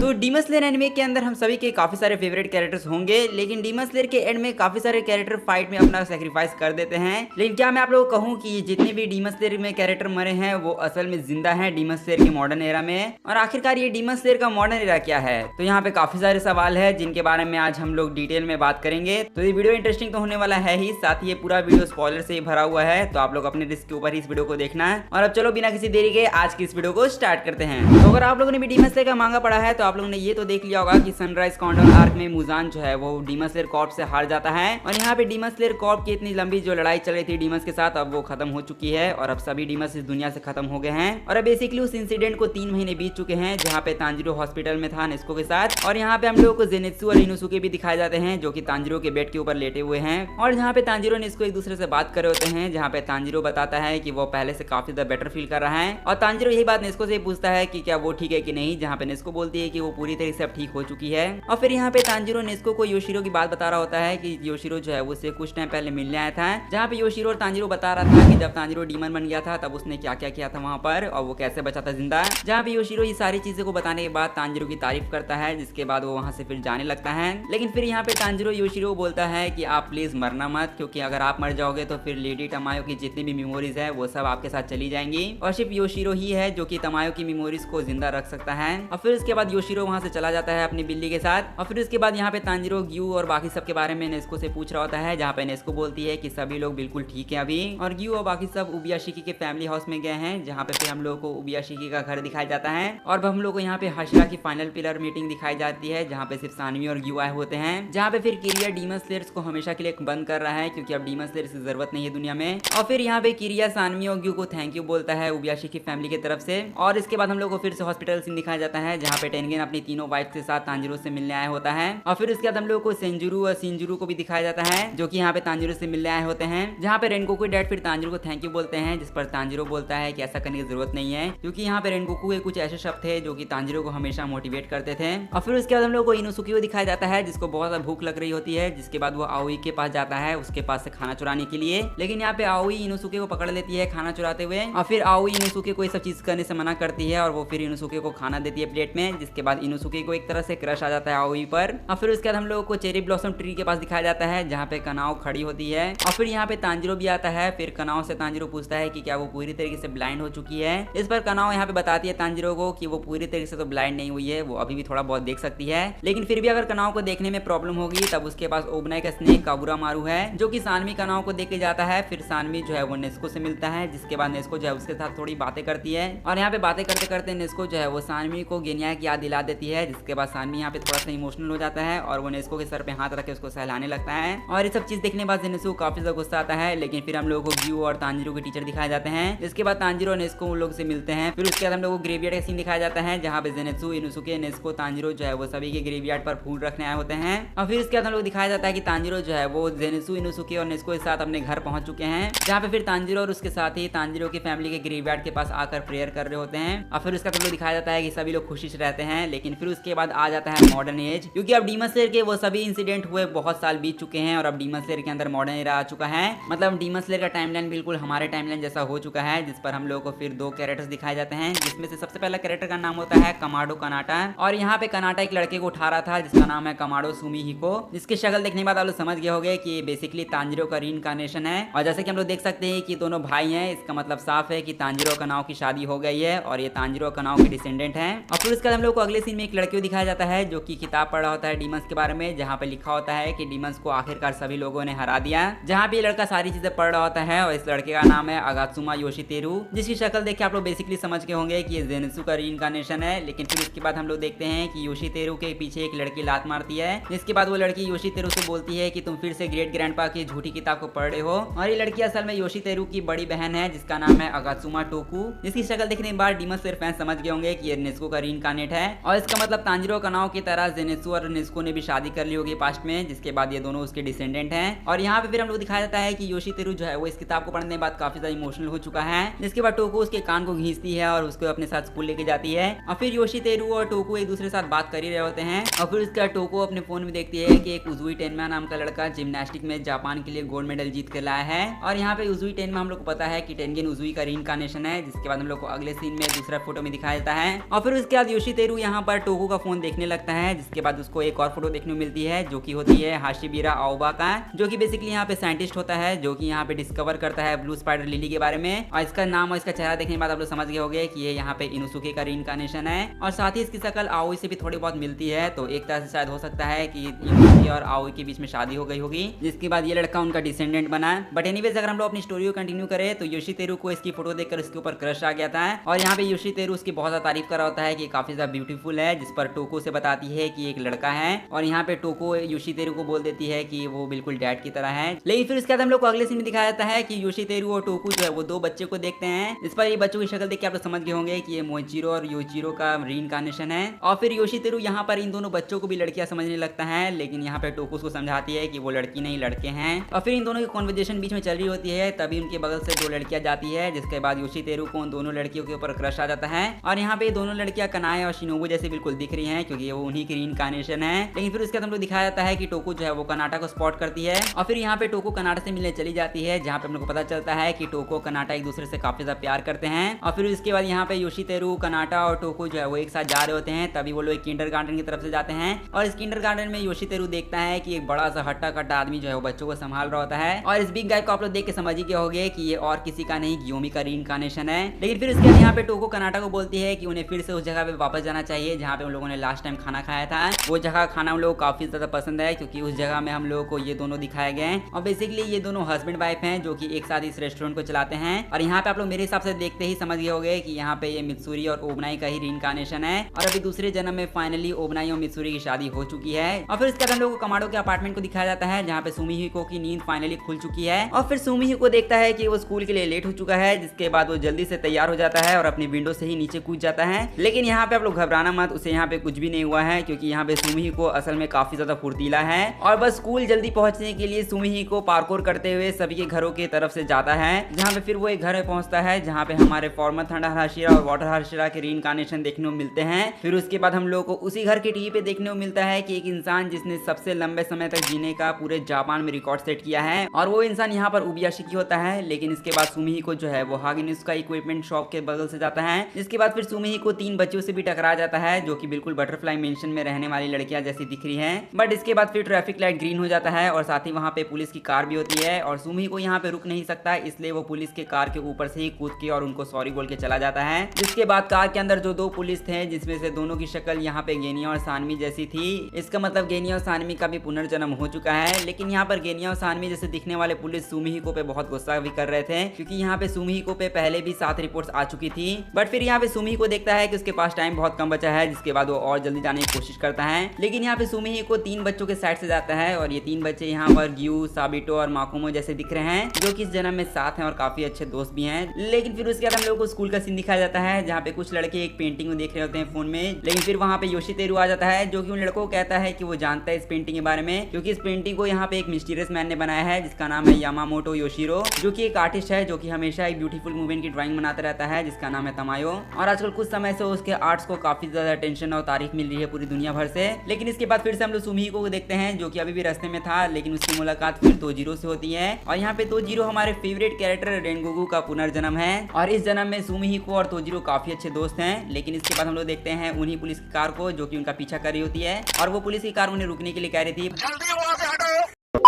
तो demon slayer anime के अंदर हम सभी के काफी सारे फेवरेट कैरेक्टर्स होंगे, लेकिन डीमन स्लेयर के एंड में काफी सारे कैरेक्टर फाइट में अपना सेक्रीफाइस कर देते हैं। लेकिन क्या मैं आप लोगों को कहूं कि जितने भी डीमन स्लेयर में कैरेक्टर मरे हैं वो असल में जिंदा हैं डीमन स्लेयर के मॉडर्न एरा में। और आखिरकार ये डीमन स्लेयर का मॉडर्न एरा क्या है, तो यहाँ पे काफी सारे सवाल है जिनके बारे में आज हम लोग डिटेल में बात करेंगे। तो ये वीडियो इंटरेस्टिंग तो होने वाला है ही, साथ ही ये पूरा वीडियो स्पॉइलर से भरा हुआ है, तो आप लोग अपने रिस्क के ऊपर ही इस वीडियो को देखना है। और अब चलो बिना किसी देरी के आज की इस वीडियो को स्टार्ट करते हैं। तो अगर आप लोगों ने भी डीमन स्लेयर का मांगा पढ़ा है तो आप लोगों ने ये तो देख लिया होगा कि सनराइज काउंटडाउन आर्क में मुजान जो है वो डीमन स्लेयर कॉर्प से हार जाता है। और यहाँ पे डीमन स्लेयर कॉर्प की इतनी लंबी जो लड़ाई चल रही थी डीमंस के साथ, अब वो खत्म हो चुकी है और अब सभी डीमंस इस दुनिया से खत्म हो गए हैं। और अब बेसिकली उस इंसिडेंट को 3 महीने बीत चुके हैं जहाँ पे तांजिरो हॉस्पिटल में था नेस्को के साथ। और यहाँ पे हम लोगों को जेनित्सु और इनुसुके भी दिखाए जाते हैं जो कि तांजिरो के बेड के ऊपर लेटे हुए हैं। और जहाँ पे तांजिरो ने इसको एक दूसरे से बात कर रहे होते हैं, जहाँ पे तांजिरो बताता है कि वो पहले से काफी ज्यादा बेटर फील कर रहा है। और तांजिरो यही बात नेस्को से पूछता है कि क्या वो ठीक है कि नहीं, जहाँ पे नेस्को बोलती है कि वो पूरी तरीके से अब ठीक हो चुकी है। और फिर यहाँ पे तांजिरो नेस्को को योशिरो की बात बता रहा होता है कि योशिरो जो है उससे कुछ टाइम पहले मिलने आया था, जहाँ पे योशिरो और तांजिरो बता रहा था कि जब तांजिरो डीमन बन गया था तब उसने क्या क्या किया था वहाँ पर और वो कैसे बचा था जिंदा। जहाँ पे योशिरो ये सारी चीजें को बताने के बाद तांजिरो की तारीफ करता है, जिसके बाद वो वहाँ से फिर जाने लगता है। लेकिन फिर यहाँ पे तांजिरो योशिरो बोलता है कि आप प्लीज मरना मत, क्योंकि अगर आप मर जाओगे तो फिर लेडी तमायो की जितनी भी मेमोरीज है वो सब आपके साथ चली जाएंगी और सिर्फ योशिरो ही है जो कि तमायो की मेमोरीज को जिंदा रख सकता है। और फिर उसके बाद योशिरो वहाँ से चला जाता है अपनी बिल्ली के साथ। और फिर उसके बाद यहाँ पे तांजिरो ग्यू और बाकी सब के बारे में नेस्को से पूछ रहा होता है, जहाँ पे नेस्को बोलती है कि सभी लोग बिल्कुल ठीक है अभी। और ग्यू और बाकी सब उबियाशिकी के फैमिली हाउस में गए हैं, जहाँ पे फिर हम लोगों को उबियाशिकी का घर दिखाया जाता है। और हम लोग को यहाँ पे हशिरा की फाइनल पिलर मीटिंग दिखाई जाती है, जहाँ पे सिर्फ सानवी और ग्यू आए होते हैं, जहाँ पे फिर किरिया डीमन स्लेयर्स को हमेशा के लिए बंद कर रहा है क्योंकि अब डीमन स्लेयर्स की जरूरत नहीं है दुनिया में। और फिर यहाँ पे किरिया सानवी और ग्यू को थैंक यू बोलता है उबियाशिकी फैमिली की तरफ से। और इसके बाद हम लोग को फिर से हॉस्पिटल सीन दिखाया जाता है, जहाँ पे टेनगेन अपनी तीनों वाइफ के साथ तांजिरो से मिलने आया होता है। और फिर उसके बाद हम लोग को सेंजुरू और सिंजुरू को भी दिखाया जाता है, जो कि यहाँ पे तांजिरो से मिलने आए होते हैं, जहाँ पे रेनगोकू डैड फिर तांजिरो को थैंक यू बोलते हैं, जिस पर तांजिरो बोलता है कि ऐसा करने की जरूरत नहीं है, क्योंकि यहाँ पे रेनगोकू के कुछ ऐसे शब्द थे जो कि तांजिरो को हमेशा मोटिवेट करते थे। और फिर उसके बाद हम लोग को इनुसुकी को दिखाया जाता है, जिसको बहुत ज्यादा भूख लग रही होती है, जिसके बाद वो आओई के पास जाता है उसके पास से खाना चुराने के लिए। लेकिन यहाँ पे आओई इनुसुके को पकड़ लेती है खाना चुराते हुए, और फिर आओई इनुसुके को ये सब चीज करने से मना करती है और वो फिर इनुसुके को खाना देती है प्लेट में, जिसके बाद इनुसुके को एक तरह से क्रश आ जाता है आओई पर। और फिर उसके बाद हम लोगों को चेरी ब्लॉसम ट्री के पास दिखाया जाता है, जहाँ पे कनाओ खड़ी होती है। और फिर यहाँ पे तांजिरो भी आता है। फिर कनाओ से तांजिरो पूछता है कि क्या वो पूरी तरीके से ब्लाइंड हो चुकी है। इस पर कनाओ यहाँ पे बताती है तांजिरो को कि वो पूरी तरीके से तो ब्लाइंड नहीं हुई है, वो अभी भी थोड़ा बहुत देख सकती है, लेकिन फिर भी अगर कनाओ को देखने में प्रॉब्लम होगी तब उसके पास ओबनाई का स्नेक काबुरा मारू है, जो कि सानवी कनाओ को देख के जाता है। फिर सानवी जो है वो नेस्को से मिलता है, जिसके बाद नेस्को जो है उसके साथ थोड़ी बातें करती है। और यहाँ पे बातें करते करते नेस्को जो है वो सानवी को गेनिया की याद दिला देती है, जिसके बाद सानवी यहाँ पे थोड़ा सा इमोशनल हो जाता है और वो नेस्को के सर पे हाथ रख के उसको सहलाने लगता है। और ये सब चीज देखने के बाद नेस्को को काफी ज्यादा गुस्सा आता है। लेकिन फिर हम लोगों को ग्यू और तांजिरो के टीचर दिखाए जाते हैं, जिसके बाद तांजिरो और नेस्को उन लोग से मिलते हैं। फिर उसके बाद हम लोग को ग्रेवयार्ड का सीन दिखाया जाता है, जहाँ पे जेनेत्सु, इनुसुके, नेस्को, तांजिरो जो है वो सभी के ग्रेवयार्ड पर फूल रखने आए होते हैं। और फिर उसके बाद हम लोग दिखाया जाता है कि तांजिरो जो है वो जेनेत्सु, इनुसुके और नेस्को के साथ अपने घर पहुंच चुके हैं, जहाँ पे फिर तांजिरो और उसके साथ ही तांजिरो की फैमिली के ग्रेवयार्ड के पास आकर प्रेयर कर रहे होते हैं। और फिर उसका हम लोग दिखाया जाता है कि सभी लोग खुशी से रहते हैं। लेकिन फिर उसके बाद आ जाता है मॉडर्न एज, क्योंकि अब डीमन स्लेयर के वो सभी इंसिडेंट हुए बहुत साल बीत चुके हैं और अब डीमन स्लेयर के अंदर मॉडर्न एरा आ चुका है। मतलब डीमन स्लेयर का टाइमलाइन बिल्कुल हमारे टाइमलाइन जैसा हो चुका है, जिस पर हम लोगों को फिर 2 कैरेक्टर्स दिखाए जाते हैं, जिसमें से सबसे पहला कैरेक्टर का नाम होता है कमाडो कनाटा। और यहाँ पे कनाटा एक लड़के को उठा रहा था जिसका नाम है कमाडो सुमिहिको, जिसकी शक्ल देखने के बाद आप लोग समझ गए होंगे कि बेसिकली तांजिरो का रीइंकार्नेशन है। और जैसे कि हम लोग देख सकते हैं कि दोनों भाई हैं, इसका मतलब साफ है कि तांजिरो कनाओ की शादी हो गई है और ये तांजिरो कनाओ के डिसेंडेंट हैं। और फिर उसके बाद हम लोग को अगले सीन में एक लड़के को दिखाया जाता है जो कि किताब पढ़ रहा होता है डीमंस के बारे में, जहाँ पे लिखा होता है कि डीमंस को आखिरकार सभी लोगों ने हरा दिया। जहाँ पे ये लड़का सारी चीजें पढ़ रहा होता है और इस लड़के का नाम है अगात्सुमा योशितेरू, जिसकी शक्ल देख के आप लोग बेसिकली समझ के होंगे कि ये जेनेत्सु का रीइंकार्नेशन है। लेकिन फिर उसके बाद हम लोग देखते हैं कि योशितेरू के पीछे एक लड़की लात मारती है, जिसके बाद वो लड़की योशितेरू से बोलती है कि तुम फिर से ग्रेट ग्रैंडपा की झूठी किताब को पढ़ रहे हो। और ये लड़की असल में योशितेरू की बड़ी बहन है, जिसका नाम है अगात्सुमा टोकू, जिसकी शक्ल देखने के बाद डीमन स्लेयर फैंस समझ गए होंगे कि ये नेस्को का रीइंकार्नेट है। और इसका मतलब तांजिरो कनाओ की तरह जेनेत्सु और नेस्को ने भी शादी कर ली होगी पास्ट में, जिसके बाद ये दोनों उसके डिसेंडेंट हैं। और यहाँ पे फिर हम लोग दिखाया जाता है कि योशितेरू जो है वो इस किताब को पढ़ने के बाद काफी ज्यादा इमोशनल हो चुका है, जिसके बाद टोकू उसके कान को घींचती है और उसको अपने साथ स्कूल लेके जाती है। और फिर योशितेरू और टोकू एक दूसरे के साथ बात कर ही रहे होते हैं। और फिर उसके बाद टोकू अपने फोन में देखती है कि एक उजुई टेनमा नाम का लड़का जिम्नास्टिक में जापान के लिए गोल्ड मेडल जीत कर लाया है। और यहाँ पे उजुई टेनमा हम लोग को पता है कि टेनगेन उजुई का रीइंकार्नेशन है, जिसके बाद हम लोग को अगले सीन में दूसरा फोटो में दिखाया जाता है। और फिर उसके बाद योशितेरू यहाँ यहाँ पर टोकू का फोन देखने लगता है, जिसके बाद उसको एक और फोटो देखने को मिलती है जो कि होती है हाशिबिरा आओबा का, जो कि बेसिकली यहाँ पे साइंटिस्ट होता है जो कि यहाँ पे डिस्कवर करता है ब्लू स्पाइडर लिली के बारे में। और इसका नाम और इसका चेहरा देखने के बाद आप लोग समझ गए होंगे कि ये यहाँ पे इनुसुके का रीइंकार्नेशन है। और साथ ही इसकी शक्ल आओई से भी थोड़ी बहुत मिलती है, तो एक तरह से शायद हो सकता है कि इनुसुके और आओई के बीच में शादी हो गई होगी, जिसके बाद ये लड़का उनका डिसेंडेंट बना। बट एनीवेज अगर हम लोग अपनी स्टोरी को कंटिन्यू करें तो योशितेरु को इसकी फोटो देखकर उसके ऊपर क्रश आ गया था। और यहाँ पे योशितेरु उसकी बहुत ज्यादा तारीफ कर रहा होता है कि काफी ज्यादा ब्यूटीफुल है, जिस पर टोको से बताती है कि एक लड़का है। और यहाँ पे टोको योशितेरु को बोल देती है कि वो बिल्कुल डैड की तरह है। लेकिन फिर उसके बाद हम लोग को अगले सीन में दिखाया जाता है कि योशितेरु और टोको जो है वो दो बच्चे को देखते हैं। इस पर ये बच्चों की शक्ल देख के आप लोग समझ गए होंगे कि ये मोइचिरो और योजिरो का रीइंकार्नेशन है। और फिर योशितेरु यहाँ पर इन दोनों बच्चों को भी लड़कियां समझने लगता है, लेकिन यहाँ पे टोको उसको समझाती है कि वो लड़की नहीं लड़के हैं। और फिर इन दोनों की कॉन्वर्जेशन बीच में चल रही होती है, तभी उनके बगल से दो लड़कियां जाती है, जिसके बाद योशितेरु को उन दोनों लड़कियों के ऊपर क्रश आ जाता है। और यहाँ पे दोनों लड़कियां कनाए और शिनोबु जैसे बिल्कुल दिख रही हैं, क्योंकि वो उन्हीं की रीइंकार्नेशन है। लेकिन फिर उसके बाद हम लोग दिखाया जाता है कि टोको जो है वो कनाटा को स्पॉट करती है। और फिर यहाँ पे टोको कनाटा से मिलने चली जाती है, जहाँ पे हम लोग को पता चलता है कि टोको कनाटा एक दूसरे से काफी ज्यादा प्यार करते हैं। और फिर इसके बाद यहाँ पे योशितेरु कनाटा और टोको जो है वो एक साथ जा रहे होते हैं, तभी वो लोग किंडरगार्टन की तरफ से जाते हैं। और इस किंडरगार्टन में योशितेरु देखता है कि एक बड़ा सा हट्टा कट्टा आदमी जो है वो बच्चों को संभाल रहा होता है। और इस बिग गाय को आप लोग देख के समझ ही गए होंगे कि ये और किसी का नहीं, गियोमी का रीइंकार्नेशन है। लेकिन फिर उसके बाद यहाँ पे टोको कनाटा को बोलती है कि उन्हें फिर से उस जगह पे वापस जाना चाहिए जहाँ पे उन लोगों ने लास्ट टाइम खाना खाया था। वो जगह खाना हम लोग को काफी ज्यादा पसंद है, क्योंकि उस जगह में हम लोगों को ये दोनों दिखाए गए हैं। और बेसिकली ये दोनों हस्बैंड वाइफ हैं जो कि एक साथ इस रेस्टोरेंट को चलाते हैं। और यहाँ पे आप लोग मेरे हिसाब से देखते ही समझ गए होंगे कि यहाँ पे ये मित्सुरी और ओबनाई का ही रीइंकार्नेशन है। और अभी दूसरे जन्म में फाइनली ओबनाई और मित्सुरी की शादी हो चुकी है। और फिर इसके बाद हम लोग को कमाडो के अपार्टमेंट को दिखाया जाता है, जहाँ पे सुमिहिको की नींद फाइनली खुल चुकी है। और फिर सुमिहिको देखता है कि वो स्कूल के लिए लेट हो चुका है, जिसके बाद वो जल्दी से तैयार हो जाता है और अपनी विंडो से ही नीचे कूद जाता है। लेकिन यहाँ पे आप लोग घबराना मत, उसे यहाँ पे कुछ भी नहीं हुआ है, क्योंकि यहाँ पे सुमिहिको असल में काफी ज्यादा फुर्तीला है। और बस स्कूल जल्दी पहुंचने के लिए सुमिहिको पार्कोर करते हुए सभी के घरों की तरफ से जाता है, जहाँ पे फिर वो एक घर में पहुंचता है जहाँ पे हमारे फॉर्मर थंडर हाशिरा और वाटर हाशिरा के रीइंकार्नेशन देखने को मिलते हैं। फिर उसके बाद हम लोग को उसी घर के टीवी पे देखने को मिलता है कि एक इंसान जिसने सबसे लंबे समय तक जीने का पूरे जापान में रिकॉर्ड सेट किया है, और वो इंसान यहाँ पर उबियाशिकी होता है। लेकिन इसके बाद सुमिहिको जो है वो हागिनिस का इक्विपमेंट शॉप के बगल से जाता है, जिसके बाद फिर सुमिहिको तीन बच्चों से भी टकरा जाता है, जो कि बिल्कुल बटरफ्लाई मेंशन में रहने वाली लड़कियां जैसी दिख रही हैं। बट इसके बाद फिर ट्रैफिक लाइट ग्रीन हो जाता है, और साथ ही वहाँ पे पुलिस की कार भी होती है। और सुमिहिको यहाँ पे रुक नहीं सकता, इसलिए वो पुलिस के कार के ऊपर से ही कूद के और उनको सॉरी बोल के चला जाता है। जिसके बाद कार के अंदर जो दो पुलिस थे, जिसमें से दोनों की शक्ल यहाँ पे गेनिया और सानमी जैसी थी, इसका मतलब गेनिया और सानमी का भी पुनर्जन्म हो चुका है। लेकिन यहाँ पर गेनिया और सानमी जैसे दिखने वाले पुलिस सुमिहिको पे बहुत गुस्सा भी कर रहे थे, क्योंकि यहाँ पे सुमिहिको पे पहले भी 7 रिपोर्ट्स आ चुकी थी। बट फिर यहाँ पे सुमिहिको देखता है कि उसके पास टाइम बहुत कम बचा है, जिसके बाद वो और जल्दी जाने की कोशिश करता है। लेकिन यहाँ पे सुमिहिको 3 बच्चों के साइड से जाता है, और ये 3 बच्चे यहाँ पर ग्यू, साबिटो और माकुमो जैसे दिख रहे हैं, जो कि इस जन्म में साथ हैं और काफी अच्छे दोस्त भी हैं। लेकिन फिर उसके बाद हम लोगों को स्कूल का सीन दिखाया जाता है, जहाँ पे कुछ लड़के एक पेंटिंग को देख रहे होते हैं फोन में। लेकिन फिर वहाँ पे योशितेरु आ जाता है, जो कि उन लड़कों को कहता है कि वो जानता है इस पेंटिंग के बारे में, क्योंकि इस पेंटिंग को यहाँ पे एक मिस्टीरियस मैन ने बनाया है, जिसका नाम है यामामोटो योशिरो, जो कि एक आर्टिस्ट है जो कि हमेशा एक ब्यूटीफुल वुमेन की ड्राइंग बनाता रहता है, जिसका नाम है तमायो। और आजकल कुछ समय से उसके आर्ट्स को काफी ज्यादा अटेंशन और तारीफ मिल रही है पूरी दुनिया भर से। लेकिन इसके बाद फिर से हम लोग सुमिहिको को देखते हैं, जो कि अभी भी रास्ते में था, लेकिन उसकी मुलाकात फिर तोजिरो से होती है। और यहाँ पे तोजिरो हमारे फेवरेट कैरेक्टर रेनगोगु का पुनर्जन्म है, और इस जन्म में सुमिहिको और तोजिरो काफी अच्छे दोस्त हैं। लेकिन इसके बाद हम लोग देखते हैं उन्हीं पुलिस की कार को, जो कि उनका पीछा कर रही होती है, और वो पुलिस की कार उन्हें रुकने के लिए कह रही थी,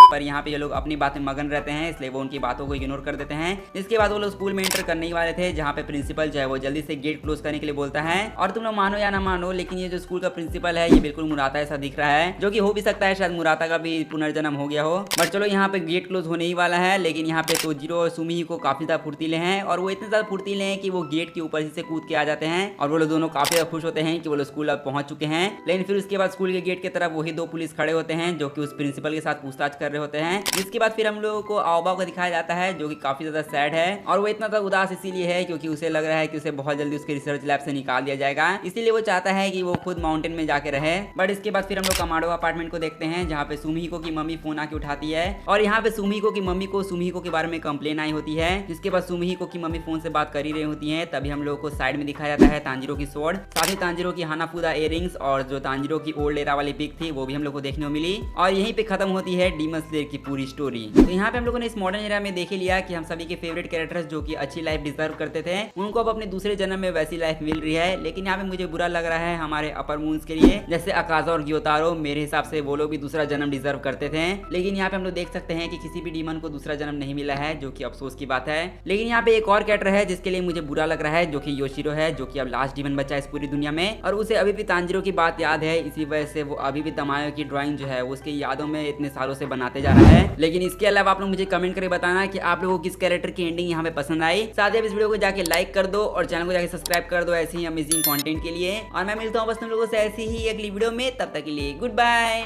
पर यहाँ पे ये लोग अपनी बात में मगन रहते हैं, इसलिए वो उनकी बातों को इग्नोर कर देते हैं। इसके बाद वो लोग स्कूल में एंटर करने ही वाले थे, जहाँ पे प्रिंसिपल जो है वो जल्दी से गेट क्लोज करने के लिए बोलता है। और तुम लोग मानो या ना मानो, लेकिन ये जो स्कूल का प्रिंसिपल है ये बिल्कुल मुराता ऐसा दिख रहा है, जो कि हो भी सकता है शायद मुराता का भी पुनर्जन्म हो गया हो। बट चलो यहाँ पे गेट क्लोज होने ही वाला है, लेकिन यहाँ पे तोजिरो और सुमिहिको काफी ज्यादा फुर्तीले हैं, और वो इतने ज्यादा फुर्तीले हैं कि वो गेट के ऊपर से कूद के आ जाते हैं। और वो लोग दोनों काफी ज्यादा खुश होते हैं कि वो लोग स्कूल अब पहुंच चुके हैं। लेकिन फिर उसके बाद स्कूल के गेट की तरफ वही 2 पुलिस खड़े होते हैं, जो कि उस प्रिंसिपल के साथ पूछताछ कर रहे होते हैं। इसके बाद फिर हम लोगों को आओबा को दिखाया जाता है, जो कि काफी ज्यादा सैड है, और वो इतना ज्यादा उदास इसीलिए है क्योंकि उसे लग रहा है कि उसे बहुत जल्दी उसके रिसर्च लैब से निकाल दिया जाएगा, इसीलिए वो चाहता है कि वो खुद माउंटेन में जाके रहे। बट इसके बाद फिर हम लोग कमाडो अपार्टमेंट को देखते हैं, जहाँ पे सुमिहिको की मम्मी फोन आके उठाती है, और यहाँ पे सुमिहिको की मम्मी को सुमिहिको के बारे में कंप्लेन आई होती है। जिसके बाद सुमिहिको की मम्मी फोन से बात कर ही रही होती है, तभी हम लोगों को साइड में दिखाया जाता है तांजिरो की स्वॉर्ड, साथ ही तांजिरो की हानाफुदा इयररिंग्स, और जो तांजिरो की ओल्ड एरा वाली पिक थी वो भी हम लोग को देखने को मिली। और यहीं पे खत्म होती है डीमन स्लेयर की पूरी स्टोरी। तो यहाँ पे हम लोगों ने इस मॉडर्न एरा में देख ही लिया कि हम सभी के फेवरेट कैरेक्टर्स जो कि अच्छी लाइफ डिजर्व करते थे उनको अब अपने दूसरे जन्म में वैसी लाइफ मिल रही है। लेकिन यहाँ पे मुझे बुरा लग रहा है हमारे अपर मून्स के लिए, जैसे अकाजा और ग्योतारो। मेरे हिसाब से वो लोग भी दूसरा जन्म डिजर्व करते थे, लेकिन यहाँ पे हम लोग देख सकते हैं कि किसी भी डीमन को दूसरा जन्म नहीं मिला है, जो कि अफसोस की बात है। लेकिन यहाँ पे एक और कैरेक्टर है जिसके लिए मुझे बुरा लग रहा है, जो कि योशिरो है, जो कि अब लास्ट डीमन बचा है इस पूरी दुनिया में, और उसे अभी भी तांजिरो की बात याद है। इसी वजह से वो अभी भी तमायो की ड्राइंग जो है उसकी यादों में इतने सालों से बनाते जा रहा है। लेकिन इसके अलावा आप लोग मुझे कमेंट करके बताना कि आप लोगों को किस कैरेक्टर की एंडिंग यहाँ पे पसंद आई। साथ ही इस वीडियो को जाके लाइक कर दो और चैनल को जाके सब्सक्राइब कर दो ऐसे ही अमेजिंग कंटेंट के लिए। और मैं मिलता हूँ बस तुम लोगों से ऐसी ही अगली वीडियो में, तब तक के लिए गुड बाय।